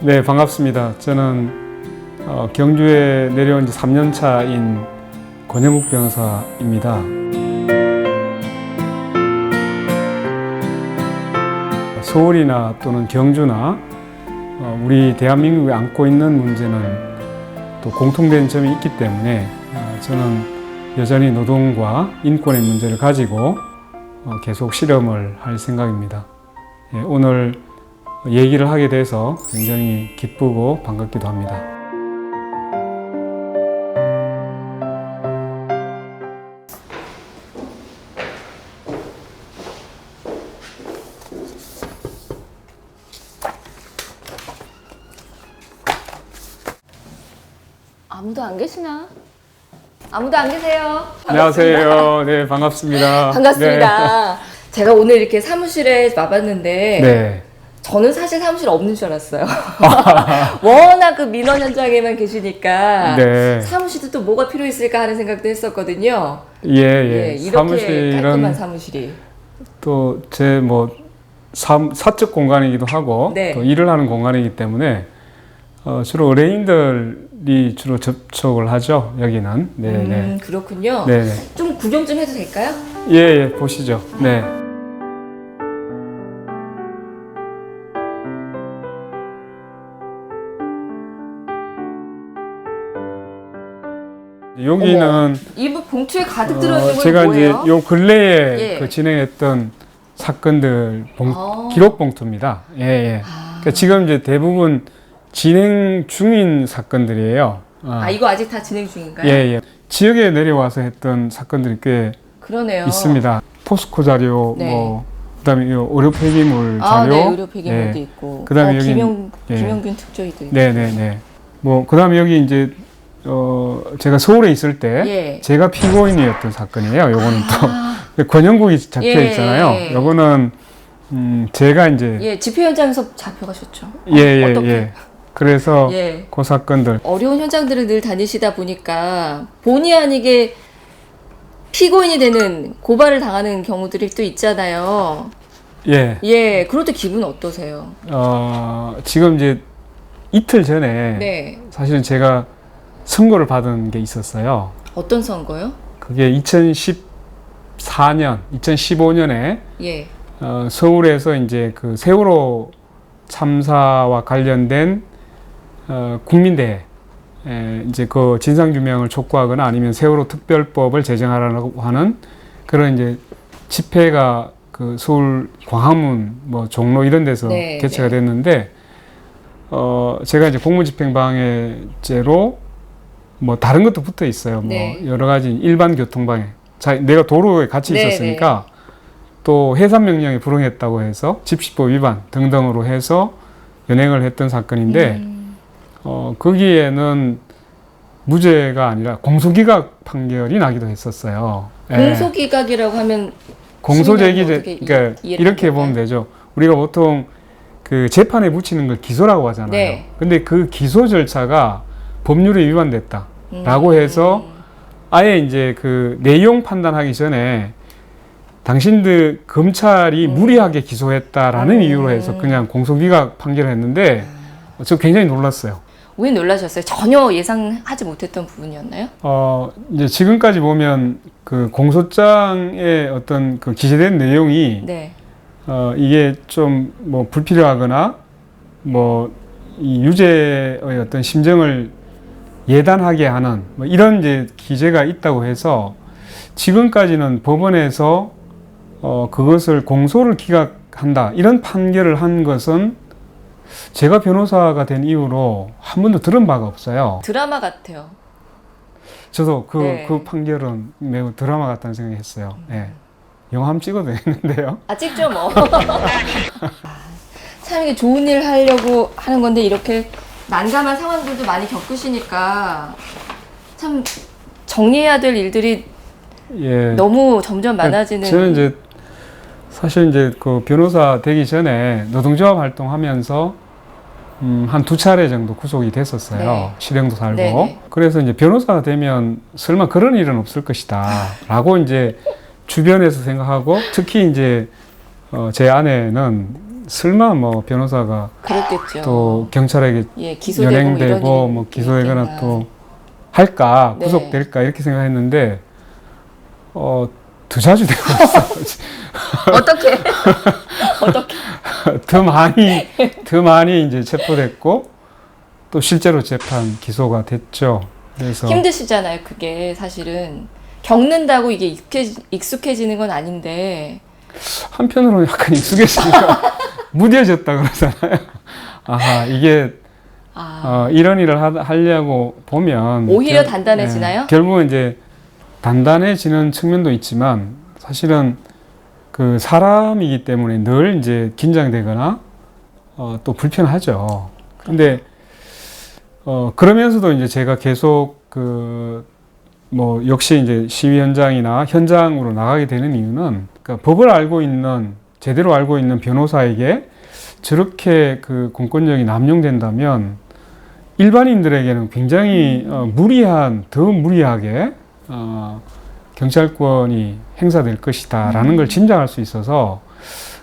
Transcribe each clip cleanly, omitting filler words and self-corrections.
네, 반갑습니다. 저는 경주에 내려온 지 3년 차인 권영국 변호사입니다. 서울이나 또는 경주나 우리 대한민국이 안고 있는 문제는 또 공통된 점이 있기 때문에 저는 여전히 노동과 인권의 문제를 가지고 계속 실험을 할 생각입니다. 오늘 얘기를 하게 돼서 굉장히 기쁘고 반갑기도 합니다. 아무도 안 계시나? 아무도 안 계세요? 안녕하세요. 네, 반갑습니다. 반갑습니다. 제가 오늘 이렇게 사무실에 와봤는데 네. 저는 사실 사무실 없는 줄 알았어요. 워낙 그 민원 현장에만 계시니까 네. 사무실도 또 뭐가 필요 있을까 하는 생각도 했었거든요. 예. 이렇게 깔끔한 사무실이. 또 제 사적 공간이기도 하고 네. 또 일을 하는 공간이기 때문에 주로 의뢰인들이 주로 접촉을 하죠. 여기는. 네. 그렇군요. 네. 좀 구경 좀 해도 될까요? 예, 보시죠. 네. 여기는 이 봉투에 가득 들어있는 건 제가 뭐예요? 이제 요 근래에 예. 그 진행했던 사건들 기록 봉투입니다. 예. 그러니까 지금 이제 대부분 진행 중인 사건들이에요. 이거 아직 다 진행 중인가요? 예. 지역에 내려와서 했던 사건들이 꽤 그러네요. 있습니다. 포스코 자료, 네. 그다음에 요 의료 폐기물 자료, 네, 의료 폐기물도 예. 있고. 그다음에 여기 김용균 특조위도 있고. 네. 그다음에 여기 이제 제가 서울에 있을 때 제가 피고인이었던 사건이에요. 요거는 또 권영국이 잡혀 있잖아요. 요거는 제가 이제 집회 현장에서 잡혀가셨죠. 예. 그래서 그 사건들 어려운 현장들을 늘 다니시다 보니까 본의 아니게 피고인이 되는 고발을 당하는 경우들이 또 있잖아요. 예. 그럴 때 기분 어떠세요? 지금 이제 이틀 전에 사실은 제가 선고를 받은 게 있었어요. 어떤 선거요? 그게 2014년, 2015년에 서울에서 이제 그 세월호 참사와 관련된 국민대회 이제 그 진상규명을 촉구하거나 아니면 세월호 특별법을 제정하라고 하는 그런 이제 집회가 그 서울 광화문 종로 이런 데서 개최가 됐는데 제가 이제 공무집행방해죄로 다른 것도 붙어 있어요. 여러 가지 일반 교통방해. 내가 도로에 같이 있었으니까 또 해산명령에 불응했다고 해서 집시법 위반 등등으로 해서 연행을 했던 사건인데 거기에는 무죄가 아니라 공소기각 판결이 나기도 했었어요. 공소기각이라고 하면 공소제기제, 그러니까 이렇게 보면 되죠. 우리가 보통 그 재판에 붙이는 걸 기소라고 하잖아요. 근데 그 기소 절차가 법률에 위반됐다라고 해서 아예 이제 그 내용 판단하기 전에 당신들 검찰이 무리하게 기소했다라는 이유로 해서 그냥 공소기각 판결을 했는데 저 굉장히 놀랐어요. 왜 놀라셨어요? 전혀 예상하지 못했던 부분이었나요? 이제 지금까지 보면 그 공소장에 어떤 그 기재된 내용이 이게 좀 불필요하거나 이 유죄의 어떤 심정을 예단하게 하는 이런 이제 기재가 있다고 해서 지금까지는 법원에서 그것을 공소를 기각한다 이런 판결을 한 것은 제가 변호사가 된 이후로 한 번도 들은 바가 없어요. 드라마 같아요. 저도 그 판결은 매우 드라마 같다는 생각이 했어요. 영화 한번 찍어도 되겠는데요. 찍죠 뭐. 참 이게 좋은 일 하려고 하는 건데 이렇게 난감한 상황들도 많이 겪으시니까 참 정리해야 될 일들이 너무 점점 많아지는. 저는 이제 사실 이제 그 변호사 되기 전에 노동조합 활동하면서 한 2차례 정도 구속이 됐었어요. 실형도 살고. 그래서 이제 변호사가 되면 설마 그런 일은 없을 것이다 라고 이제 주변에서 생각하고 특히 이제 제 아내는 설마 뭐 변호사가 그렇겠죠. 또 경찰에게 예, 기소되고 연행되고 뭐 기소되거나 또 할까 네. 구속될까 이렇게 생각했는데 더 자주 되고 있어요. 어떻게? 더 많이 이제 체포됐고 또 실제로 재판 기소가 됐죠. 그래서 힘드시잖아요. 그게 사실은 겪는다고 이게 익숙해지는 건 아닌데 한편으로는 약간 익숙해지니까 무뎌졌다 그러잖아요. 아하 이게 이런 일을 하려고 보면 오히려 단단해지나요? 결국은 이제 단단해지는 측면도 있지만 사실은 그 사람이기 때문에 늘 이제 긴장되거나 또 불편하죠. 근데 그러면서도 이제 제가 계속 뭐 역시 이제 시위 현장이나 현장으로 나가게 되는 이유는 그러니까 법을 알고 있는 제대로 알고 있는 변호사에게 저렇게 그 공권력이 남용된다면 일반인들에게는 굉장히 더 무리하게 경찰권이 행사될 것이다라는 걸 짐작할 수 있어서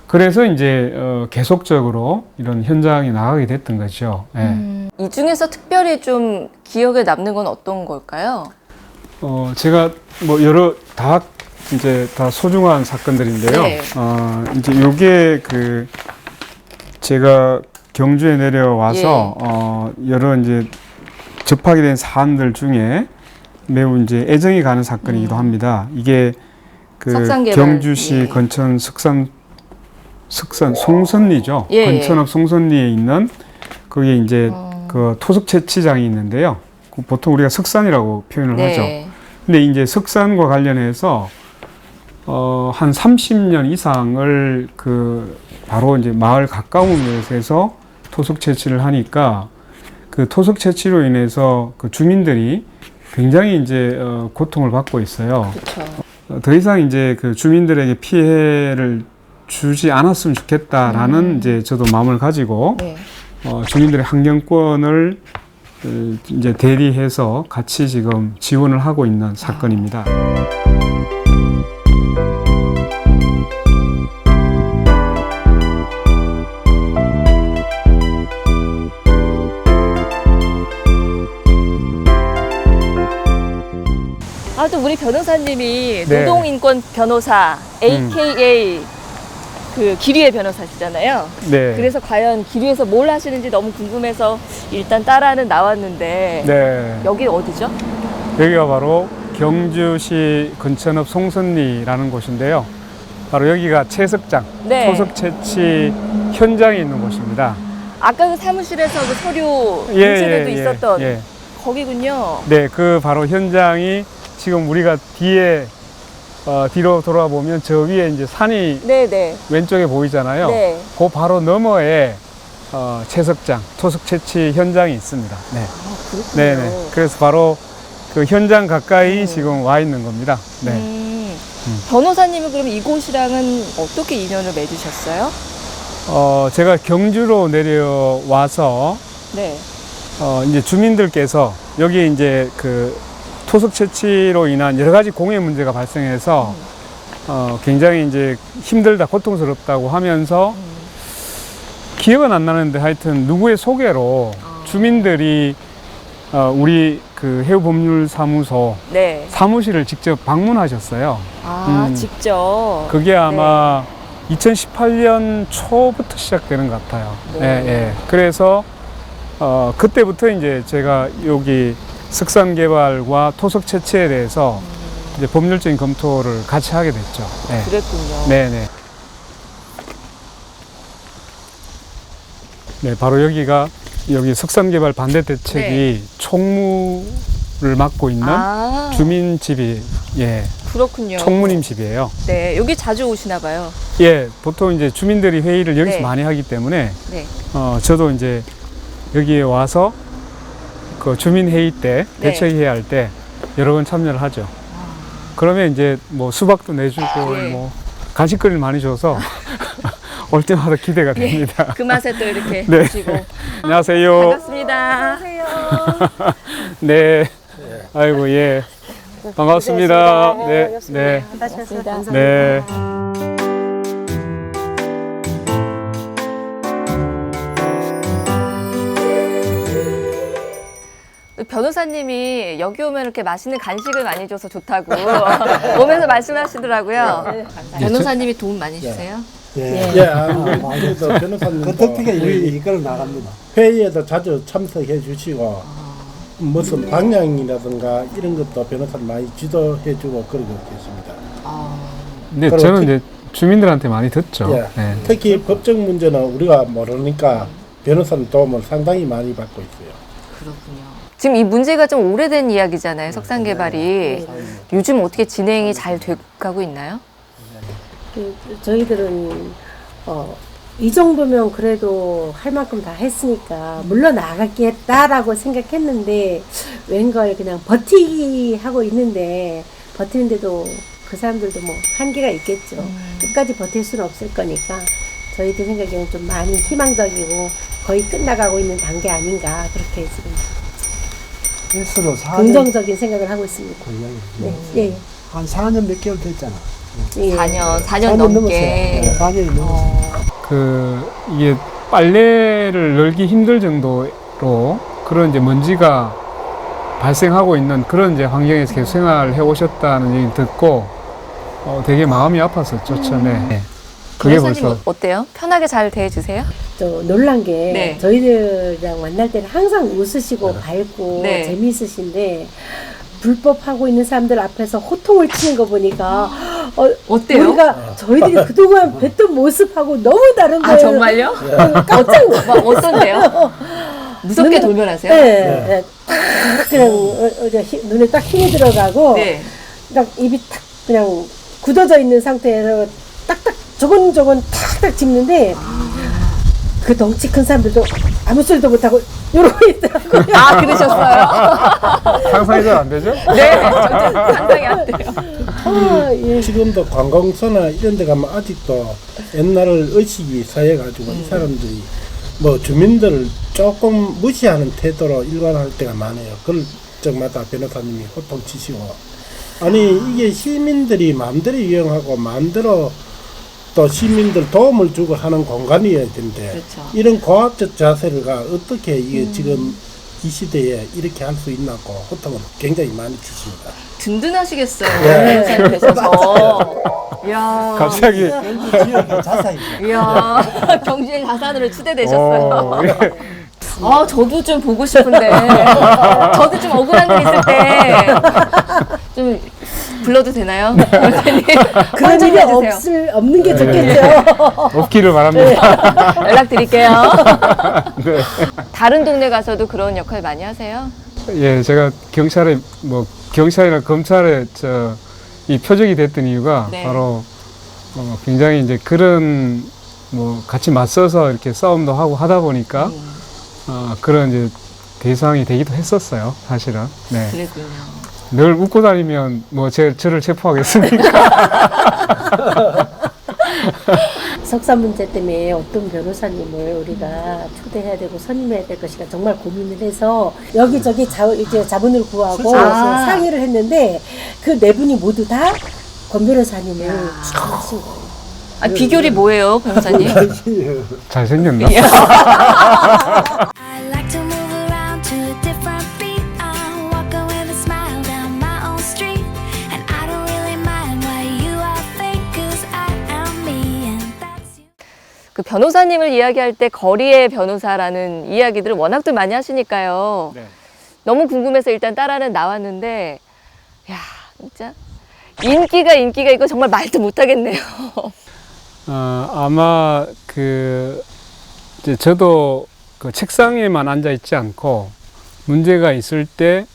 그래서 이제 계속적으로 이런 현장에 나가게 됐던 거죠. 예. 이 중에서 특별히 좀 기억에 남는 건 어떤 걸까요? 제가 뭐 이제 다 소중한 사건들인데요. 네. 이제 요게 제가 경주에 내려와서 여러 이제 접하게 된 사안들 중에 매우 이제 애정이 가는 사건이기도 합니다. 이게 경주시 건천 석산 송선리죠. 건천읍 송선리에 있는 거기에 이제 그 토속 채취장이 있는데요. 보통 우리가 석산이라고 표현을 하죠. 근데 이제 석산과 관련해서 한 30년 이상을 바로 이제 마을 가까운 곳에서 토속 채취를 하니까 그 토속 채취로 인해서 그 주민들이 굉장히 이제 고통을 받고 있어요. 그쵸. 더 이상 이제 그 주민들에게 피해를 주지 않았으면 좋겠다라는 이제 저도 마음을 가지고 주민들의 환경권을 이제 대리해서 같이 지금 지원을 하고 있는 사건입니다. 또 우리 변호사님이 네. 노동인권 변호사 AKA 그 기류의 변호사시잖아요. 네. 그래서 과연 기류에서 뭘 하시는지 너무 궁금해서 일단 따라는 나왔는데 네. 여기 어디죠? 여기가 바로 경주시 건천읍 송선리라는 곳인데요. 바로 여기가 채석장, 토속 채취 현장에 있는 곳입니다. 아까 그 사무실에서 그 서류 문제들도 있었던 거기군요. 네, 그 바로 현장이 지금 우리가 뒤로 돌아보면 저 위에 이제 산이 왼쪽에 보이잖아요. 그 바로 너머에 채석장, 토속 채취 현장이 있습니다. 네. 그렇군요. 네네. 그래서 바로 그 현장 가까이 지금 와 있는 겁니다. 네. 변호사님은 그럼 이곳이랑은 어떻게 인연을 맺으셨어요? 제가 경주로 내려와서 이제 주민들께서 여기 이제 토속 채취로 인한 여러 가지 공해 문제가 발생해서 굉장히 이제 힘들다, 고통스럽다고 하면서 기억은 안 나는데 하여튼 누구의 소개로 주민들이 우리 해우법률사무소 사무실을 직접 방문하셨어요. 직접. 그게 아마 2018년 초부터 시작되는 것 같아요. 그래서 그때부터 이제 제가 여기 석산 개발과 토속 채취에 대해서 이제 법률적인 검토를 같이 하게 됐죠. 그랬군요. 네네. 네, 바로 여기 석산 개발 반대 대책이 총무를 맡고 있는 주민 집이 그렇군요. 총무님 집이에요. 네, 여기 자주 오시나 봐요. 보통 이제 주민들이 회의를 여기서 많이 하기 때문에 저도 이제 여기에 와서 그 주민회의 때, 대책회의 할 때 여러 번 참여를 하죠. 그러면 이제 뭐 수박도 내주고 뭐 간식거리를 많이 줘서 올 때마다 기대가 됩니다. 그 맛에 또 이렇게 드시고. 안녕하세요. 반갑습니다. 안녕하세요. 네. 아이고, 반갑습니다. 네. 반갑습니다. 네. 변호사님이 여기 오면 이렇게 맛있는 간식을 많이 줘서 좋다고 오면서 말씀하시더라고요. 변호사님이 도움 많이 주세요? 예. 그래도 변호사님도 어떻게 이걸 나갑니다. 회의에도 자주 참석해 주시고 무슨 방향이라든가 이런 것도 변호사님 많이 지도해 주고 그러고 계십니다. 네, 저는 이제 주민들한테 많이 듣죠. 예. 네. 특히 법적 문제는 우리가 모르니까 변호사님 도움을 상당히 많이 받고 있어요. 그렇군요. 지금 이 문제가 좀 오래된 이야기잖아요. 석상 개발이. 요즘 어떻게 진행이 잘 돼가고 있나요? 저희들은 이 정도면 그래도 할 만큼 다 했으니까 물러나가겠다라고 생각했는데 웬걸 그냥 버티기 하고 있는데 버티는데도 그 사람들도 뭐 한계가 있겠죠. 끝까지 버틸 수는 없을 거니까 저희들 생각에는 좀 많이 희망적이고 거의 끝나가고 있는 단계 아닌가 그렇게 지금 스스로 긍정적인 생각을 하고 있습니다. 네. 예. 한 4년 몇 개월 됐잖아. 예. 4년 넘게. 4년이 넘었어요. 이게 빨래를 널기 힘들 정도로 그런 이제 먼지가 발생하고 있는 그런 이제 환경에서 계속 생활을 해 오셨다는 얘기 듣고 되게 마음이 아팠었죠, 처음에. 네. 그게 변호사님 벌써 어때요? 편하게 잘 대해주세요? 저 놀란 게 네. 저희들이랑 만날 때는 항상 웃으시고 밝고 네. 재미있으신데 불법하고 있는 사람들 앞에서 호통을 치는 거 보니까 어때요? 우리가 저희들이 그동안 뵀던 모습하고 너무 다른 거예요. 아, 정말요? 깜짝 놀랐어요. 어떤데요? 무섭게 돌변하세요? 네, 네. 그냥 눈에 딱 힘이 들어가고 네. 딱 입이 탁 그냥 굳어져 있는 상태에서 딱딱 조곤조곤 탁탁 짚는데 그 덩치 큰 사람들도 아무 소리도 못하고 이러고 있더라고요. 아, 그러셨어요? 상상이 잘 안 되죠? 네, 저도 상상이 안 돼요. 예. 지금도 관공서나 이런 데 가면 아직도 옛날을 의식이 쌓여가지고 이 사람들이 뭐 주민들을 조금 무시하는 태도로 일관할 때가 많아요. 그럴 적마다 변호사님이 호통치시고 아니 이게 시민들이 마음대로 이용하고 마음대로 또 시민들 도움을 주고 하는 공간이어야 되는데 그렇죠. 이런 고압적 자세가 어떻게 이게 지금 이 시대에 이렇게 할 수 있나고 호통을 굉장히 많이 치십니다. 든든하시겠어요. 네. 변호사님 계셔서. 이야. 갑자기 지역의 자산이죠. 이야. 경주의 자산으로 추대되셨어요. 예. 저도 좀 보고 싶은데. 저도 좀 억울한 일 있을 때. 좀 불러도 되나요? 그런 일이 없는 게 좋겠죠. 없기를 바랍니다. 연락드릴게요. 네. 다른 동네 가서도 그런 역할 많이 하세요? 예, 제가 경찰이나 검찰에 이 표적이 됐던 이유가 네. 바로 굉장히 이제 그런 같이 맞서서 이렇게 싸움도 하고 하다 보니까 그런 이제 대상이 되기도 했었어요, 사실은. 네. 그랬군요. 늘 웃고 다니면 저를 체포하겠습니까? 석사 문제 때문에 어떤 변호사님을 우리가 초대해야 되고 선임해야 될 것인가 정말 고민을 해서 여기저기 이제 자문을 구하고 상의를 했는데 그 네 분이 모두 다 권 변호사님을 추천하신 거예요. 비결이 뭐예요, 변호사님? 잘생겼나? I like to move around to a different beat. I'm walking with a smile down my own street. And I don't really mind what you all think, 'cause I am me and that's you. 그 변호사님을 이야기할 때 거리의 변호사라는 이야기들을 워낙들 많이 하시니까요. 네. 너무 궁금해서 일단 따라는 나왔는데, 야, 진짜 인기가 이거 정말 말도 못하겠네요. 아마 이제 저도 그 책상에만 앉아 있지 않고 문제가 있을 때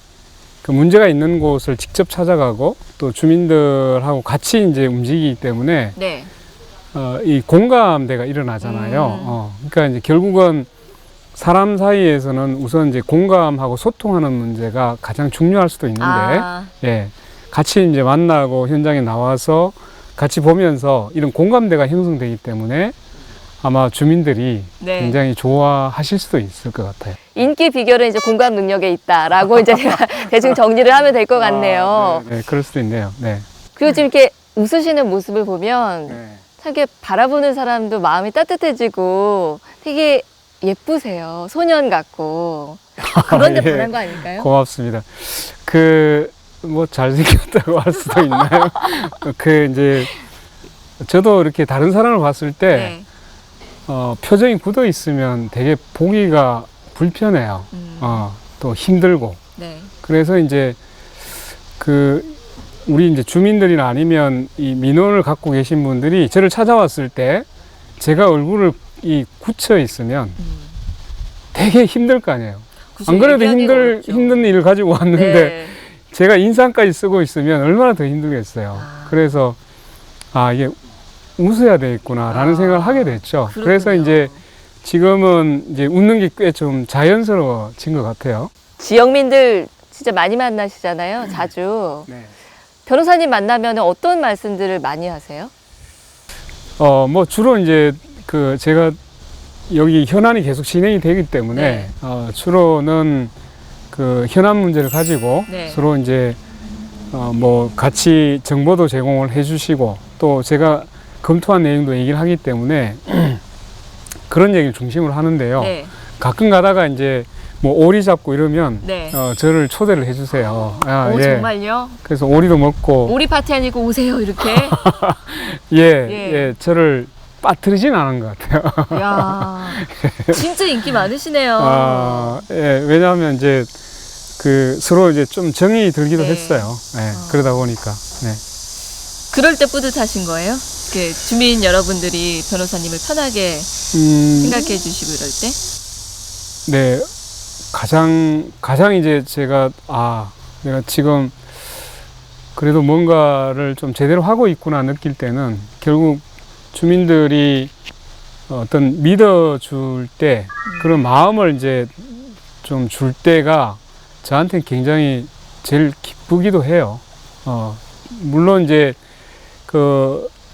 그 문제가 있는 곳을 직접 찾아가고 또 주민들하고 같이 이제 움직이기 때문에 네. 이 공감대가 일어나잖아요. 그러니까 이제 결국은 사람 사이에서는 우선 이제 공감하고 소통하는 문제가 가장 중요할 수도 있는데, 예, 같이 이제 만나고 현장에 나와서 같이 보면서 이런 공감대가 형성되기 때문에 아마 주민들이 네. 굉장히 좋아하실 수도 있을 것 같아요. 인기 비결은 이제 공감 능력에 있다라고 이제 제가 대충 정리를 하면 될 것 같네요. 네, 그럴 수도 있네요. 네. 그리고 지금 이렇게 웃으시는 모습을 보면 네. 참 이렇게 바라보는 사람도 마음이 따뜻해지고 되게 예쁘세요. 소년 같고. 그런데 예. 반한 거 아닐까요? 고맙습니다. 뭐 잘생겼다고 할 수도 있나요? 이제 저도 이렇게 다른 사람을 봤을 때 네. 표정이 굳어 있으면 되게 보기가 불편해요. 또 힘들고. 네. 그래서 이제 우리 이제 주민들이나 아니면 이 민원을 갖고 계신 분들이 저를 찾아왔을 때 제가 얼굴을 굳혀 있으면 되게 힘들 거 아니에요. 그죠, 안 그래도 얘기하기가 어렵죠. 힘든 일을 가지고 왔는데 네. 제가 인상까지 쓰고 있으면 얼마나 더 힘들겠어요. 그래서 이게 웃어야 되겠구나라는 생각을 하게 됐죠. 그렇군요. 그래서 이제 지금은 이제 웃는 게 꽤 좀 자연스러워진 것 같아요. 지역민들 진짜 많이 만나시잖아요. 자주. 네. 변호사님 만나면 어떤 말씀들을 많이 하세요? 뭐 주로 이제 제가 여기 현안이 계속 진행이 되기 때문에 네. 주로는 현안 문제를 가지고 네. 서로 이제 뭐 같이 정보도 제공을 해주시고 또 제가 검토한 내용도 얘기를 하기 때문에 그런 얘기를 중심으로 하는데요. 네. 가끔 가다가 이제 뭐 오리 잡고 이러면 네. 저를 초대를 해주세요. 오, 예. 정말요? 그래서 오리도 먹고 오리 파티 아니고 오세요, 이렇게? 예, 저를 빠뜨리진 않은 것 같아요. 야 진짜 인기 많으시네요. 예, 왜냐하면 이제 서로 이제 좀 정이 들기도 네. 했어요. 예, 그러다 보니까. 네. 그럴 때 뿌듯하신 거예요? 주민 여러분들이 변호사님을 편하게 생각해 주시고 이럴 때? 네, 가장 이제 제가 내가 지금 그래도 뭔가를 좀 제대로 하고 있구나 느낄 때는 결국 주민들이 어떤 믿어줄 때 그런 마음을 이제 좀 줄 때가 저한테는 굉장히 제일 기쁘기도 해요. 물론 이제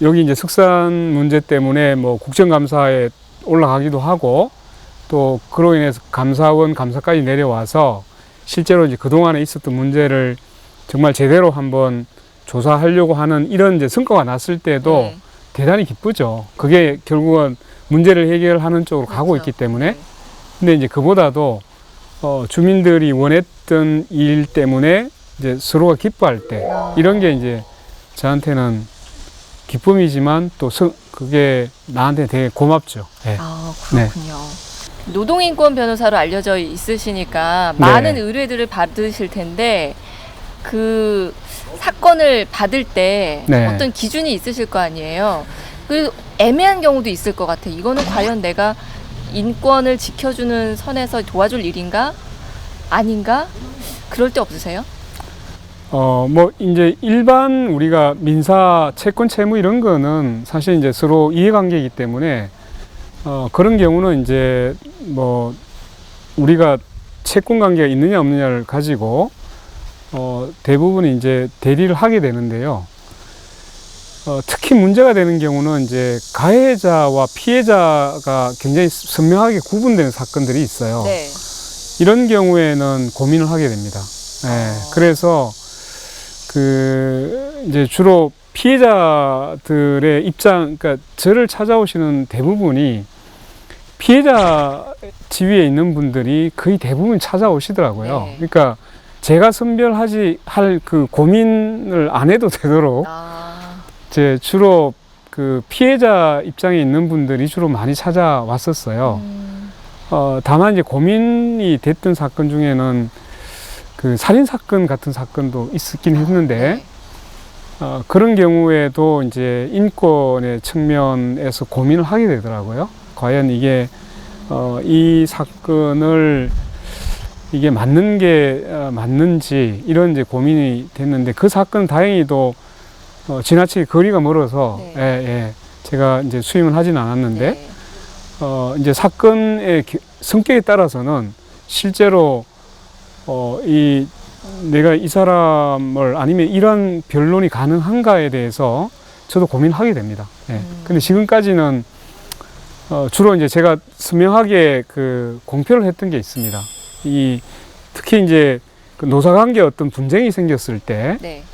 여기 이제 석산 문제 때문에 뭐 국정감사에 올라가기도 하고 또 그로 인해서 감사원 감사까지 내려와서 실제로 이제 그동안에 있었던 문제를 정말 제대로 한번 조사하려고 하는 이런 이제 성과가 났을 때도 네. 대단히 기쁘죠. 그게 결국은 문제를 해결하는 쪽으로 가고 그렇죠. 있기 때문에. 네. 근데 이제 그보다도 주민들이 원했던 일 때문에 이제 서로가 기뻐할 때 이런 게 이제 저한테는 기쁨이지만 또 그게 나한테 되게 고맙죠. 네. 그렇군요. 노동인권 변호사로 알려져 있으시니까 네. 많은 의뢰들을 받으실 텐데 그 사건을 받을 때 네. 어떤 기준이 있으실 거 아니에요. 그 애매한 경우도 있을 것 같아요. 이거는 과연 내가 인권을 지켜주는 선에서 도와줄 일인가? 아닌가? 그럴 때 없으세요? 뭐 이제 일반 우리가 민사 채권 채무 이런 거는 사실 이제 서로 이해관계이기 때문에 그런 경우는 이제 뭐 우리가 채권 관계가 있느냐 없느냐를 가지고 대부분 이제 대리를 하게 되는데요. 특히 문제가 되는 경우는 이제 가해자와 피해자가 굉장히 선명하게 구분되는 사건들이 있어요. 네. 이런 경우에는 고민을 하게 됩니다. 네, 그래서 이제 주로 피해자들의 입장, 그러니까 저를 찾아오시는 대부분이 피해자 지위에 있는 분들이 거의 대부분 찾아오시더라고요. 네. 그러니까 제가 할 그 고민을 안 해도 되도록 제 주로 피해자 입장에 있는 분들이 주로 많이 찾아왔었어요. 다만 이제 고민이 됐던 사건 중에는 살인 사건 같은 사건도 있었긴 했는데 그런 경우에도 이제 인권의 측면에서 고민을 하게 되더라고요. 과연 이게 이 사건을 이게 맞는 게 맞는지 이런 이제 고민이 됐는데 그 사건은 다행히도 지나치게 거리가 멀어서 네. 제가 이제 수임을 하진 않았는데 네. 이제 사건의 성격에 따라서는 실제로 내가 이 사람을 아니면 이런 변론이 가능한가에 대해서 저도 고민하게 됩니다. 근데 지금까지는 주로 이제 제가 선명하게 공표를 했던 게 있습니다. 특히 이제 노사관계 어떤 분쟁이 생겼을 때, 네.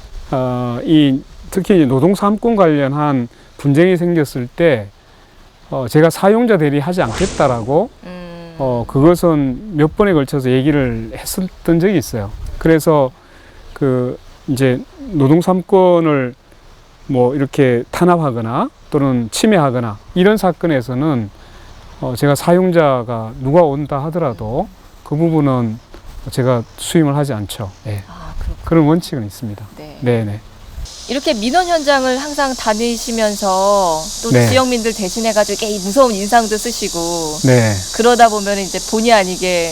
특히 이제 노동사업권 관련한 분쟁이 생겼을 때, 제가 사용자 대리하지 않겠다라고 그것은 몇 번에 걸쳐서 얘기를 했었던 적이 있어요. 그래서 그 이제 노동 3권을 뭐 이렇게 탄압하거나 또는 침해하거나 이런 사건에서는 제가 사용자가 누가 온다 하더라도 그 부분은 제가 수임을 하지 않죠. 예. 아, 그렇군요. 그런 원칙은 있습니다. 네. 네네. 이렇게 민원 현장을 항상 다니시면서 또 네. 지역민들 대신해가지고 이렇게 무서운 인상도 쓰시고 네. 그러다 보면 이제 본의 아니게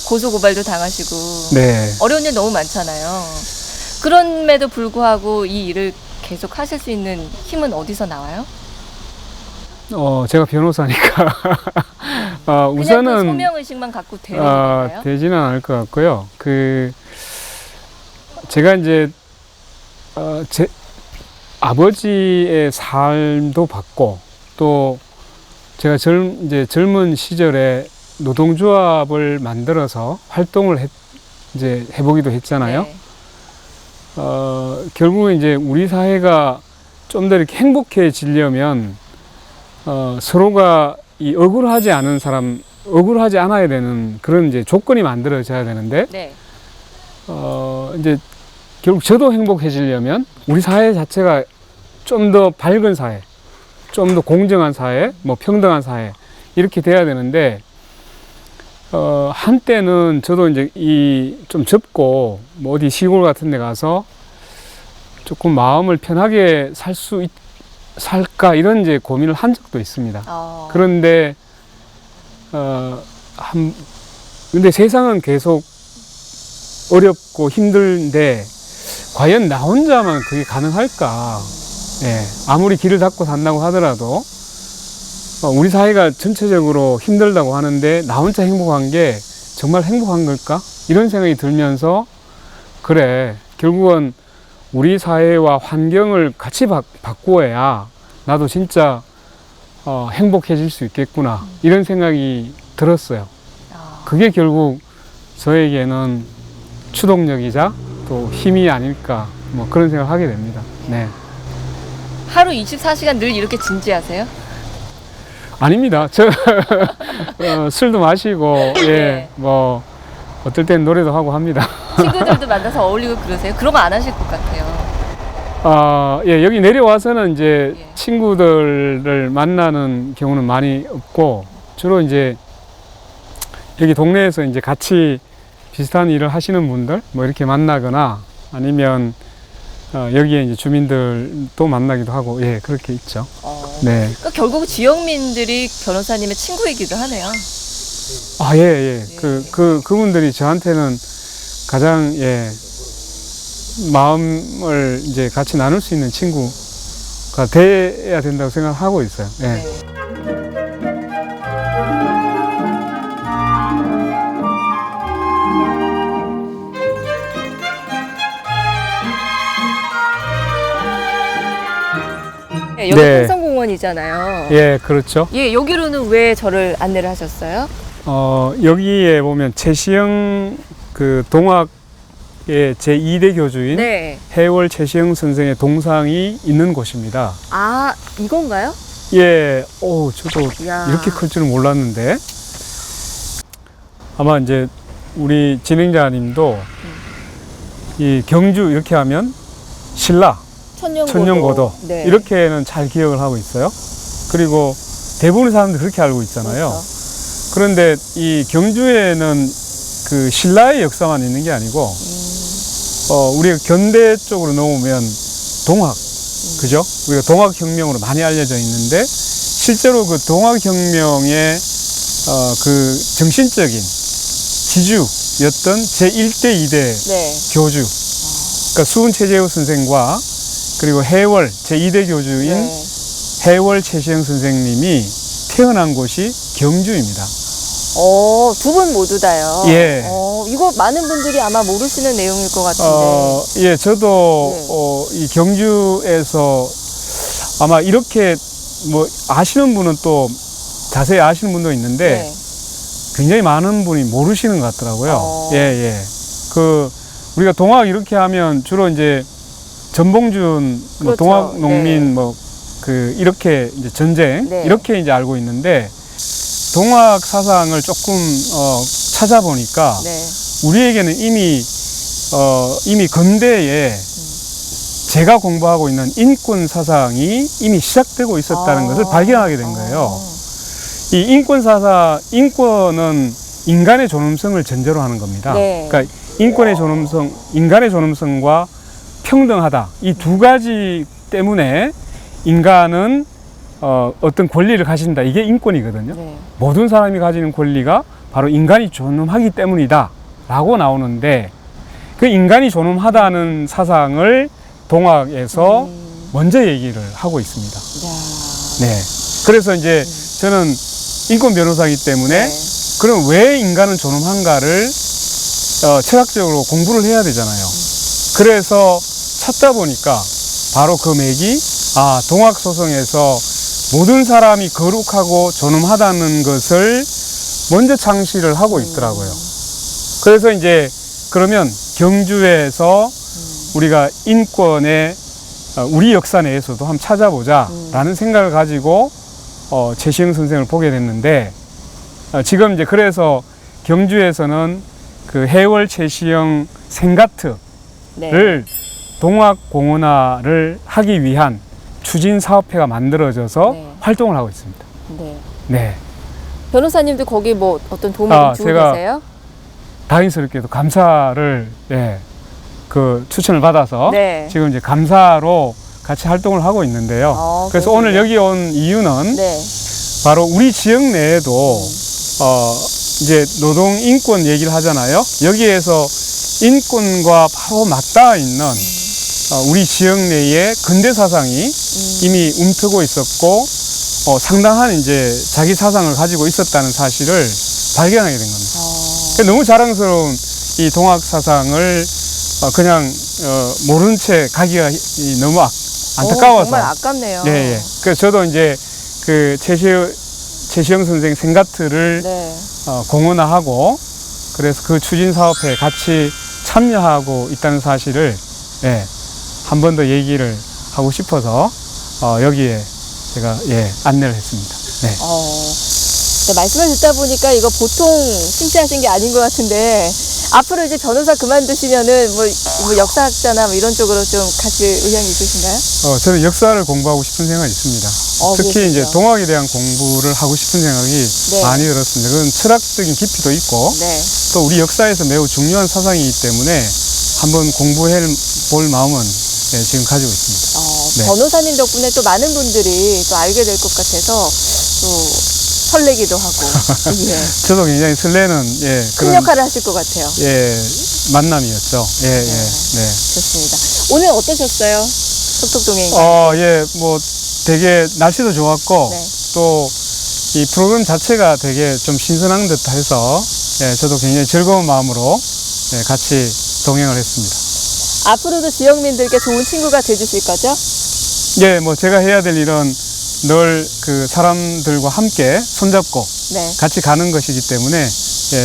고소고발도 당하시고 네. 어려운 일 너무 많잖아요. 그럼에도 불구하고 이 일을 계속 하실 수 있는 힘은 어디서 나와요? 제가 변호사니까 그냥 그 우선은 소명의식만 갖고 되는 건가요? 되지는 않을 것 같고요. 제가 이제 제 아버지의 삶도 봤고 또 제가 이제 젊은 시절에 노동조합을 만들어서 활동을 이제 해보기도 했잖아요. 네. 결국은 이제 우리 사회가 좀 더 이렇게 행복해지려면 서로가 이 억울하지 않아야 되는 그런 이제 조건이 만들어져야 되는데 네. 이제 결국 저도 행복해지려면 우리 사회 자체가 좀 더 밝은 사회, 좀 더 공정한 사회, 뭐 평등한 사회 이렇게 돼야 되는데 한때는 저도 이제 좀 접고 뭐 어디 시골 같은 데 가서 조금 마음을 편하게 살까 이런 이제 고민을 한 적도 있습니다. 그런데 근데 세상은 계속 어렵고 힘든데 과연 나 혼자만 그게 가능할까? 예, 아무리 길을 닫고 산다고 하더라도 우리 사회가 전체적으로 힘들다고 하는데 나 혼자 행복한 게 정말 행복한 걸까? 이런 생각이 들면서 그래, 결국은 우리 사회와 환경을 같이 바꾸어야 나도 진짜 행복해질 수 있겠구나 이런 생각이 들었어요. 그게 결국 저에게는 추동력이자 또 힘이 아닐까 뭐 그런 생각을 하게 됩니다. 네. 하루 24시간 늘 이렇게 진지하세요? 아닙니다. 저 술도 마시고 예, 뭐 어떨 땐 노래도 하고 합니다. 친구들도 만나서 어울리고 그러세요? 그런 거 안 하실 것 같아요. 예, 여기 내려와서는 이제 예. 친구들을 만나는 경우는 많이 없고 주로 이제 여기 동네에서 이제 같이 비슷한 일을 하시는 분들 뭐 이렇게 만나거나 아니면 여기에 이제 주민들도 만나기도 하고 예, 그렇게 있죠. 네. 그러니까 결국 지역민들이 변호사님의 친구이기도 하네요. 예, 예. 그분들이 저한테는 가장, 예, 마음을 이제 같이 나눌 수 있는 친구가 돼야 된다고 생각하고 있어요. 예. 네. 네, 여기 네. 한성공원이잖아요. 예, 그렇죠. 예, 여기로는 왜 저를 안내를 하셨어요? 여기에 보면 최시영 그 동학의 제2대 교주인 네. 해월 최시영 선생의 동상이 있는 곳입니다. 아, 이건가요? 예, 저도 이야. 이렇게 클 줄은 몰랐는데 아마 이제 우리 진행자님도 이 경주 이렇게 하면 신라, 천년고도 네. 이렇게는 잘 기억을 하고 있어요. 그리고 대부분의 사람들이 그렇게 알고 있잖아요. 그렇죠. 그런데 이 경주에는 그 신라의 역사만 있는 게 아니고 우리가 견대 쪽으로 넘으면 동학, 그죠? 우리가 동학혁명으로 많이 알려져 있는데 실제로 그 동학혁명의 그 정신적인 지주였던 제1대, 2대 네. 교주, 그러니까 수은 최재우 선생과 그리고 해월 제2대 교주인 네. 해월 최시영 선생님이 태어난 곳이 경주입니다. 두 분 모두 다요. 예. 이거 많은 분들이 아마 모르시는 내용일 것 같은데. 예, 저도 이 경주에서 아마 이렇게 뭐 아시는 분은 또 자세히 아시는 분도 있는데 네. 굉장히 많은 분이 모르시는 것 같더라고요. 예, 예. 우리가 동학 이렇게 하면 주로 이제 전봉준 뭐 그렇죠. 동학 농민 네. 뭐 이렇게 이제 전쟁 네. 이렇게 이제 알고 있는데 동학 사상을 조금 찾아보니까 네. 우리에게는 이미 근대에 제가 공부하고 있는 인권 사상이 이미 시작되고 있었다는 것을 발견하게 된 거예요. 이 인권 사상, 인권은 인간의 존엄성을 전제로 하는 겁니다. 네. 그러니까 인권의 존엄성, 인간의 존엄성과 평등하다. 이 두 가지 때문에 인간은 어떤 권리를 가진다. 이게 인권이거든요. 네. 모든 사람이 가지는 권리가 바로 인간이 존엄하기 때문이다. 라고 나오는데 그 인간이 존엄하다는 사상을 동학에서 먼저 얘기를 하고 있습니다. 야. 네. 그래서 이제 저는 인권 변호사이기 때문에 그럼 왜 인간은 존엄한가를 철학적으로 공부를 해야 되잖아요. 그래서 찾다 보니까 바로 그 맥이 동학 소송에서 모든 사람이 거룩하고 존엄하다는 것을 먼저 창시를 하고 있더라고요. 그래서 이제 그러면 경주에서 우리가 인권의 우리 역사 내에서도 한번 찾아보자라는 생각을 가지고 최시영 선생을 보게 됐는데 지금 이제 그래서 경주에서는 그 해월 최시영 생가트를 네. 동학 공원화를 하기 위한 추진 사업회가 만들어져서 네. 활동을 하고 있습니다. 네. 네. 변호사님도 거기 뭐 어떤 도움을 좀 주고 제가 계세요? 다행스럽게도 감사를 그 추천을 받아서 네. 지금 이제 감사로 같이 활동을 하고 있는데요. 그래서 그렇군요. 오늘 여기 온 이유는 네. 바로 우리 지역 내에도 이제 노동 인권 얘기를 하잖아요. 여기에서 인권과 바로 맞닿아 있는 우리 지역 내에 근대 사상이 이미 움트고 있었고 상당한 이제 자기 사상을 가지고 있었다는 사실을 발견하게 된 겁니다. 너무 자랑스러운 이 동학 사상을 그냥 모른 채 가기가 너무 안타까워서. 정말 아깝네요. 예. 그래서 저도 이제 그 최시영 선생 생가트를 네. 공헌화하고 그래서 그 추진 사업에 같이 참여하고 있다는 사실을 한 번 더 얘기를 하고 싶어서 여기에 제가 안내를 했습니다. 네. 네, 말씀을 듣다 보니까 이거 보통 칭찬하신 게 아닌 것 같은데 앞으로 이제 변호사 그만두시면은 뭐 역사학자나 뭐 이런 쪽으로 좀 가실 의향이 있으신가요? 저는 역사를 공부하고 싶은 생각이 있습니다. 특히 그러시죠. 이제 동학에 대한 공부를 하고 싶은 생각이 네. 많이 들었습니다. 그건 철학적인 깊이도 있고 네. 또 우리 역사에서 매우 중요한 사상이기 때문에 한번 공부해 볼 마음은 지금 가지고 있습니다. 네. 변호사님 덕분에 또 많은 분들이 또 알게 될 것 같아서 또 설레기도 하고 예. 저도 굉장히 설레는 큰 그런 역할을 하실 것 같아요. 만남이었죠. 네. 좋습니다. 오늘 어떠셨어요? 속독동행. 뭐 되게 날씨도 좋았고 네. 또 이 프로그램 자체가 되게 좀 신선한 듯 해서 저도 굉장히 즐거운 마음으로 같이 동행을 했습니다. 앞으로도 지역민들께 좋은 친구가 돼주실 거죠? 뭐 제가 해야 될 일은 늘 그 사람들과 함께 손잡고 네. 같이 가는 것이기 때문에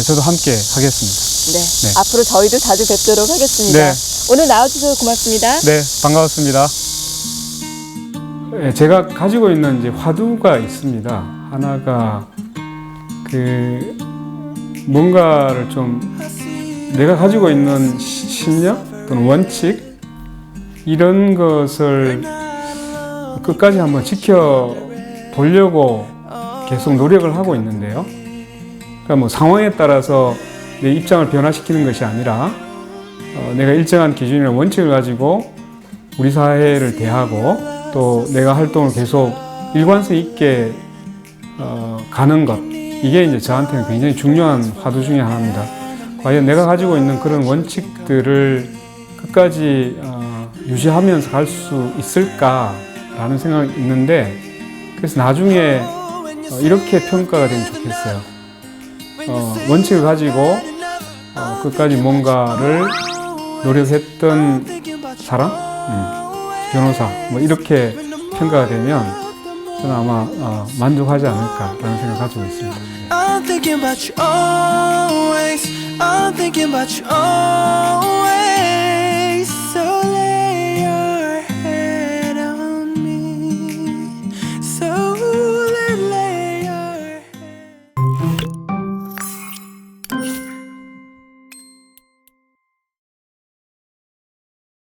저도 함께 하겠습니다. 네. 앞으로 저희도 자주 뵙도록 하겠습니다. 네. 오늘 나와주셔서 고맙습니다. 네, 반갑습니다. 제가 가지고 있는 이제 화두가 있습니다. 하나가 그 뭔가를 좀 내가 가지고 있는 신념 또는 원칙 이런 것을 끝까지 한번 지켜보려고 계속 노력을 하고 있는데요. 그러니까 뭐 상황에 따라서 내 입장을 변화시키는 것이 아니라 내가 일정한 기준이나 원칙을 가지고 우리 사회를 대하고 또 내가 활동을 계속 일관성 있게 가는 것 이게 이제 저한테는 굉장히 중요한 화두 중에 하나입니다. 과연 내가 가지고 있는 그런 원칙들을 끝까지 유지하면서 갈 수 있을까라는 생각이 있는데 그래서 나중에 이렇게 평가가 되면 좋겠어요. 원칙을 가지고 끝까지 뭔가를 노력했던 사람, 변호사 뭐 이렇게 평가가 되면 저는 아마 만족하지 않을까라는 생각을 가지고 있습니다. I'm thinking about you always. I'm thinking about you always.